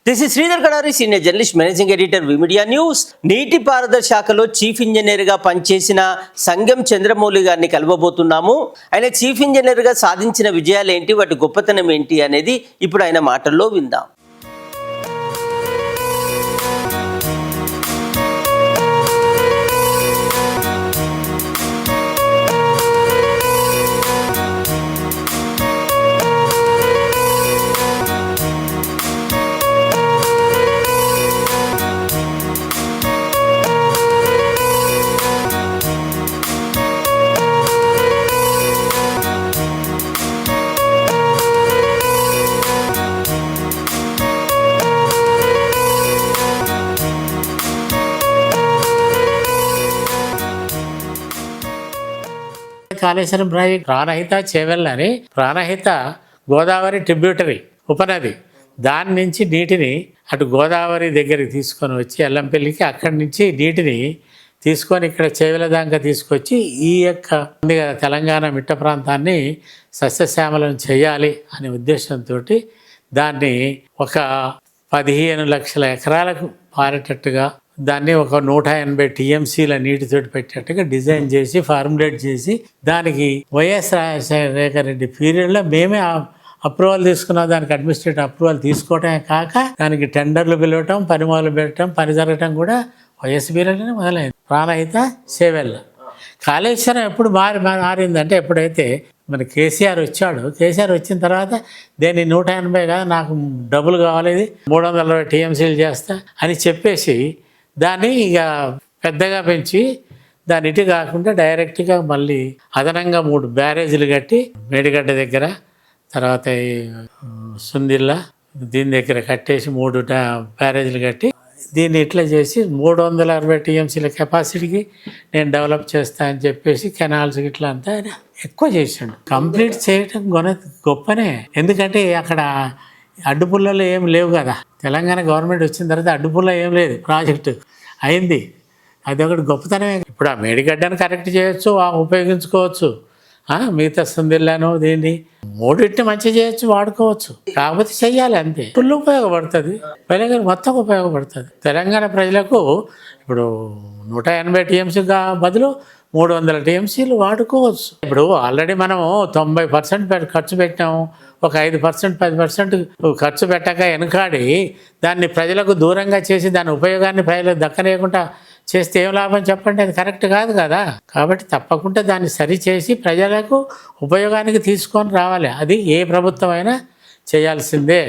This is Sridhar Kadari, senior journalist, managing editor, V Media news. నీటిపారుదల శాఖలో chief ఇంజనీర్గా పనిచేసిన సంగం చంద్రమౌళి గారిని కలవబోతున్నాము. ఆయన చీఫ్ ఇంజనీర్గా సాధించిన విజయాలు ఏంటి, వాటి గొప్పతనం ఏంటి అనేది ఇప్పుడు ఆయన మాటల్లో విందాం. కాళేశ్వరం ప్రాజెక్ట్ ప్రాణహిత చేవెళ్ళని ప్రాణహిత గోదావరి ట్రిబ్యూటరీ ఉపనది, దాని నుంచి నీటిని అటు గోదావరి దగ్గరికి తీసుకొని వచ్చి ఎల్లంపల్లికి, అక్కడి నుంచి నీటిని తీసుకొని ఇక్కడ చేవెళ్ళ దాకా తీసుకొచ్చి ఈ యొక్క తెలంగాణ మిట్ట ప్రాంతాన్ని సస్యశ్యామలం చేయాలి అనే ఉద్దేశంతో దాన్ని ఒక 15 లక్షల ఎకరాలకు పారేటట్టుగా దాన్ని ఒక 180 టీఎంసీల నీటితోటి పెట్టేట్టుగా డిజైన్ చేసి ఫార్ములేట్ చేసి దానికి వైఎస్ రాజశేఖర రెడ్డి పీరియడ్లో మేమే అప్రూవల్ తీసుకున్నాం. దానికి అడ్మినిస్ట్రేటివ్ అప్రూవల్ తీసుకోవటమే కాక దానికి టెండర్లు పిలవటం, పని మొదలు పెట్టడం, పని జరగటం కూడా వైఎస్ పీరియడ్లోనే మొదలైంది. ప్రాణహిత చేవెళ్ళ. కాళేశ్వరం ఎప్పుడు మారిందంటే ఎప్పుడైతే మన కేసీఆర్ వచ్చాడు, కేసీఆర్ వచ్చిన తర్వాత దీన్ని 180 కాదు, నాకు డబ్బులు కావాలి, 320 టీఎంసీలు చేస్తా అని చెప్పేసి దాన్ని ఇక పెద్దగా పెంచి దాని ఇటు కాకుండా డైరెక్ట్గా మళ్ళీ అదనంగా 3 బ్యారేజీలు కట్టి మేడిగడ్డ దగ్గర, తర్వాత సుందిల్లా దీని దగ్గర కట్టేసి 3 బ్యారేజీలు కట్టి దీన్ని ఇట్లా చేసి 360 టీఎంసీల కెపాసిటీకి నేను డెవలప్ చేస్తా అని చెప్పేసి కెనాల్స్ ఇట్లా అంతా ఎక్కువ చేసాడు. కంప్లీట్ చేయటం గొప్పనే. ఎందుకంటే అక్కడ అడ్డుపుల్లలు ఏం లేవు కదా. తెలంగాణ గవర్నమెంట్ వచ్చిన తర్వాత అడ్డుపుల్ల ఏం లేదు, ప్రాజెక్టు అయింది. అది ఒకటి గొప్పతనమే. ఇప్పుడు ఆ మేడిగడ్డను కరెక్ట్ చేయొచ్చు, ఉపయోగించుకోవచ్చు. మిగతా సుందిల్లాను దీన్ని 3 మంచి చేయొచ్చు, వాడుకోవచ్చు. కాకపోతే చెయ్యాలి అంతే. ఫుల్ ఉపయోగపడుతుంది, తెలంగాణ మొత్తం ఉపయోగపడుతుంది. తెలంగాణ ప్రజలకు ఇప్పుడు 180 టీఎంసీగా బదులు 300 టీఎంసీలు వాడుకోవచ్చు. ఇప్పుడు ఆల్రెడీ మనము 90% ఖర్చు పెట్టాము. ఒక 5%, 10% ఖర్చు పెట్టక వెనకాడి దాన్ని ప్రజలకు దూరంగా చేసి దాని ఉపయోగాన్ని ప్రజలకు దక్కలేకుండా చేస్తే ఏం లాభం చెప్పండి? అది కరెక్ట్ కాదు కదా. కాబట్టి తప్పకుండా దాన్ని సరిచేసి ప్రజలకు ఉపయోగానికి తీసుకొని రావాలి. అది ఏ ప్రభుత్వం అయినా చేయాల్సిందే.